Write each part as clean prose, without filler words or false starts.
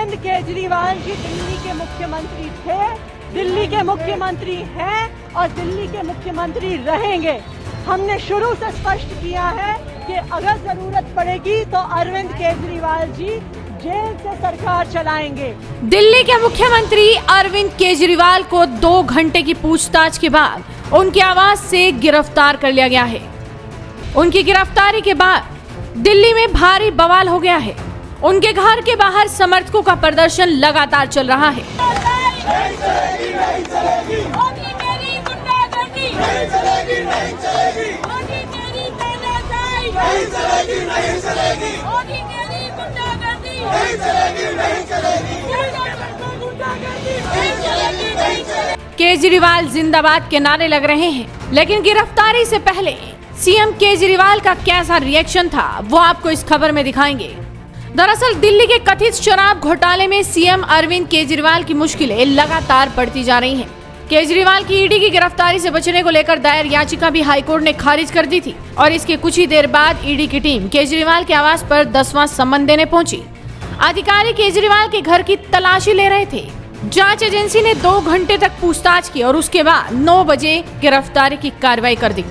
अरविंद केजरीवाल जी दिल्ली के मुख्यमंत्री थे, दिल्ली के मुख्यमंत्री हैं और दिल्ली के मुख्यमंत्री रहेंगे। हमने शुरू से स्पष्ट किया है कि अगर जरूरत पड़ेगी तो अरविंद केजरीवाल जी जेल से सरकार चलाएंगे। दिल्ली के मुख्यमंत्री अरविंद केजरीवाल को 2 घंटे की पूछताछ के बाद उनके आवास से गिरफ्तार कर लिया गया है। उनकी गिरफ्तारी के बाद दिल्ली में भारी बवाल हो गया है। उनके घर के बाहर समर्थकों का प्रदर्शन लगातार चल रहा है। केजरीवाल जिंदाबाद के नारे लग रहे हैं, लेकिन गिरफ्तारी से पहले सीएम केजरीवाल का कैसा रिएक्शन था वो आपको इस खबर में दिखाएंगे। दरअसल दिल्ली के कथित शराब घोटाले में सीएम अरविंद केजरीवाल की मुश्किलें लगातार बढ़ती जा रही हैं। केजरीवाल की ईडी की गिरफ्तारी से बचने को लेकर दायर याचिका भी हाईकोर्ट ने खारिज कर दी थी और इसके कुछ ही देर बाद ईडी की टीम केजरीवाल के आवास पर 10वां सम्मन देने पहुंची। अधिकारी केजरीवाल के घर की तलाशी ले रहे थे। जांच एजेंसी ने 2 घंटे तक पूछताछ की और उसके बाद 9 बजे गिरफ्तारी की कार्रवाई कर दी।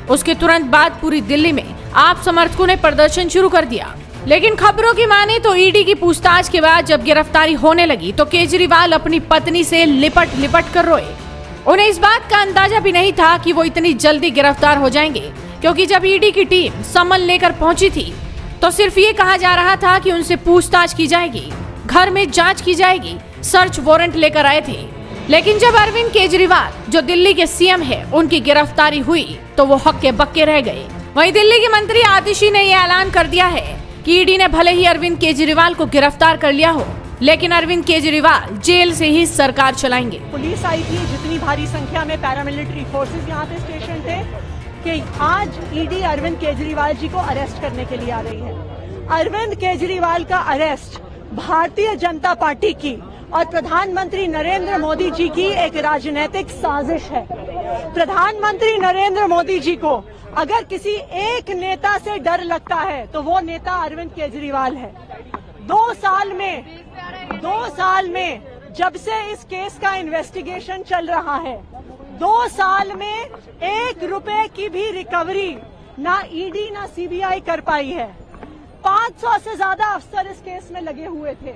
उसके तुरंत बाद पूरी दिल्ली में आप समर्थकों ने प्रदर्शन शुरू कर दिया। लेकिन खबरों की माने तो ईडी की पूछताछ के बाद जब गिरफ्तारी होने लगी तो केजरीवाल अपनी पत्नी से लिपट लिपट कर रोए। उन्हें इस बात का अंदाजा भी नहीं था कि वो इतनी जल्दी गिरफ्तार हो जाएंगे, क्योंकि जब ईडी की टीम सम्मन लेकर पहुंची थी तो सिर्फ ये कहा जा रहा था कि उनसे पूछताछ की जाएगी, घर में जांच की जाएगी, सर्च वारंट लेकर आए थे। लेकिन जब अरविंद केजरीवाल जो दिल्ली के सीएम है उनकी गिरफ्तारी हुई तो वो हक्के बक्के रह गए। वहीं दिल्ली के मंत्री आतिशी ने ये ऐलान कर दिया है कि ईडी ने भले ही अरविंद केजरीवाल को गिरफ्तार कर लिया हो, लेकिन अरविंद केजरीवाल जेल से ही सरकार चलाएंगे। पुलिस आई थी, जितनी भारी संख्या में पैरामिलिट्री फोर्सेस यहाँ पे स्टेशन थे कि आज ईडी अरविंद केजरीवाल जी को अरेस्ट करने के लिए आ रही है। अरविंद केजरीवाल का अरेस्ट भारतीय जनता पार्टी की और प्रधानमंत्री नरेंद्र मोदी जी की एक राजनीतिक साजिश है। प्रधानमंत्री नरेंद्र मोदी जी को अगर किसी एक नेता से डर लगता है तो वो नेता अरविंद केजरीवाल है। 2 साल में जब से इस केस का इन्वेस्टिगेशन चल रहा है, 2 साल में 1 रुपए की भी रिकवरी ना ईडी ना सीबीआई कर पाई है। 500 से ज्यादा अफसर इस केस में लगे हुए थे,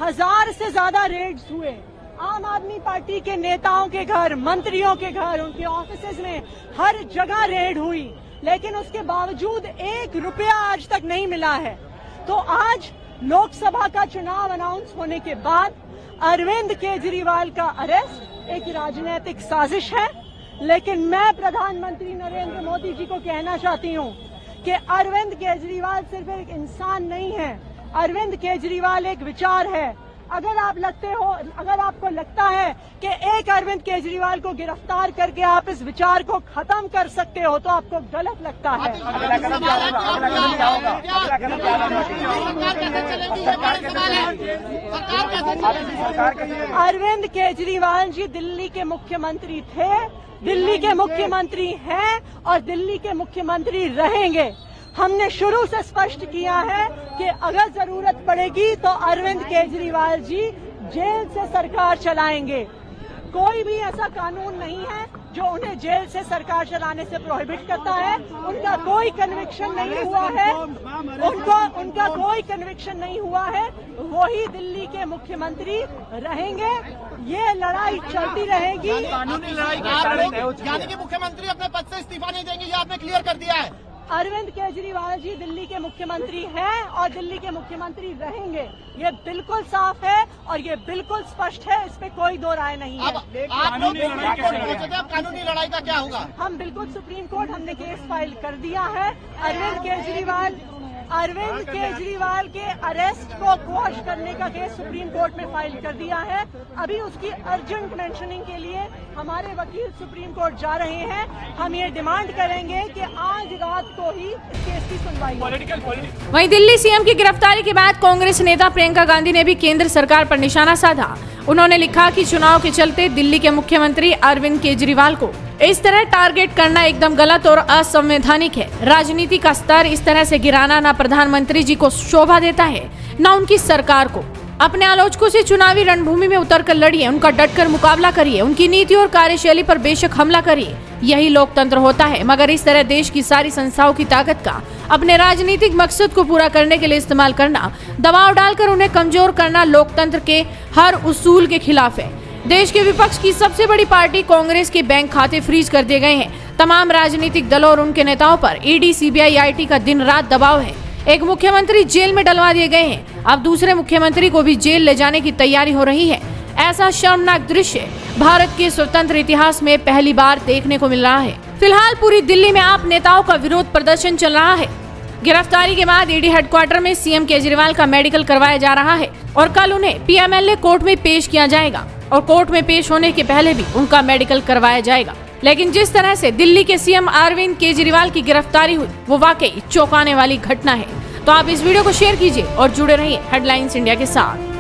1000 से ज्यादा रेड्स हुए। आम आदमी पार्टी के नेताओं के घर, मंत्रियों के घर, उनके ऑफिसेज में हर जगह रेड हुई, लेकिन उसके बावजूद 1 रुपया आज तक नहीं मिला है। तो आज लोकसभा का चुनाव अनाउंस होने के बाद अरविंद केजरीवाल का अरेस्ट एक राजनीतिक साजिश है। लेकिन मैं प्रधानमंत्री नरेंद्र मोदी जी को कहना चाहती हूं कि अरविंद केजरीवाल सिर्फ एक इंसान नहीं है, अरविंद केजरीवाल एक विचार है। अगर आपको लगता है कि एक अरविंद केजरीवाल को गिरफ्तार करके आप इस विचार को खत्म कर सकते हो तो आपको गलत लगता है। अरविंद केजरीवाल जी दिल्ली के मुख्यमंत्री थे, दिल्ली के मुख्यमंत्री हैं और दिल्ली के मुख्यमंत्री रहेंगे। हमने शुरू से स्पष्ट किया है कि अगर जरूरत पड़ेगी तो अरविंद केजरीवाल जी जेल से सरकार चलाएंगे। कोई भी ऐसा कानून नहीं है जो उन्हें जेल से सरकार चलाने से प्रोहिबिट करता है। उनका कोई कन्विक्शन नहीं हुआ है, उनका कोई कन्विक्शन नहीं हुआ है। वही दिल्ली के मुख्यमंत्री रहेंगे। ये लड़ाई चलती रहेगी। कानूनी लड़ाई यानी कि मुख्यमंत्री अपने पद से इस्तीफा नहीं देंगे, ये आपने क्लियर कर दिया है। अरविंद केजरीवाल जी दिल्ली के मुख्यमंत्री हैं और दिल्ली के मुख्यमंत्री रहेंगे। ये बिल्कुल साफ है और ये बिल्कुल स्पष्ट है, इस पे कोई 2 राय नहीं है। आप लोग सुप्रीम कोर्ट पहुंचे थे, अब कानूनी लड़ाई का क्या होगा? हम बिल्कुल सुप्रीम कोर्ट, हमने केस फाइल कर दिया है। अरविंद केजरीवाल के अरेस्ट को क्वॉश करने का केस सुप्रीम कोर्ट में फाइल कर दिया है। अभी उसकी अर्जेंट मेंशनिंग के लिए हमारे वकील सुप्रीम कोर्ट जा रहे हैं। हम ये डिमांड करेंगे कि आज रात को ही इस केस की सुनवाई हो। वहीं दिल्ली सीएम की गिरफ्तारी के बाद कांग्रेस नेता प्रियंका गांधी ने भी केंद्र सरकार पर निशाना साधा। उन्होंने लिखा कि चुनाव के चलते दिल्ली के मुख्यमंत्री अरविंद केजरीवाल को इस तरह टारगेट करना एकदम गलत और असंवैधानिक है। राजनीति का स्तर इस तरह से गिराना न प्रधानमंत्री जी को शोभा देता है न उनकी सरकार को। अपने आलोचकों से चुनावी रणभूमि में उतरकर लड़िए, उनका डटकर मुकाबला करिए, उनकी नीति और कार्यशैली पर बेशक हमला करिए। यही लोकतंत्र होता है। मगर इस तरह देश की सारी संस्थाओं की ताकत का अपने राजनीतिक मकसद को पूरा करने के लिए इस्तेमाल करना, दबाव डालकर उन्हें कमजोर करना लोकतंत्र के हर उसूल के खिलाफ है। देश के विपक्ष की सबसे बड़ी पार्टी कांग्रेस के बैंक खाते फ्रीज कर दिए गए हैं। तमाम राजनीतिक दलों और उनके नेताओं पर ईडी, सीबीआई, आईटी का दिन रात दबाव है। एक मुख्यमंत्री जेल में डलवा दिए गए हैं। अब दूसरे मुख्यमंत्री को भी जेल ले जाने की तैयारी हो रही है। ऐसा शर्मनाक दृश्य भारत के स्वतंत्र इतिहास में पहली बार देखने को मिल रहा है। फिलहाल पूरी दिल्ली में आप नेताओं का विरोध प्रदर्शन चल रहा है। गिरफ्तारी के बाद ईडी हेडक्वार्टर में सीएम केजरीवाल का मेडिकल करवाया जा रहा है और कल उन्हें पीएमएलए कोर्ट में पेश किया जाएगा और कोर्ट में पेश होने के पहले भी उनका मेडिकल करवाया जाएगा। लेकिन जिस तरह से दिल्ली के सीएम अरविंद केजरीवाल की गिरफ्तारी हुई, वो वाकई चौंकाने वाली घटना है। तो आप इस वीडियो को शेयर कीजिए और जुड़े रहिए हेडलाइंस इंडिया के साथ।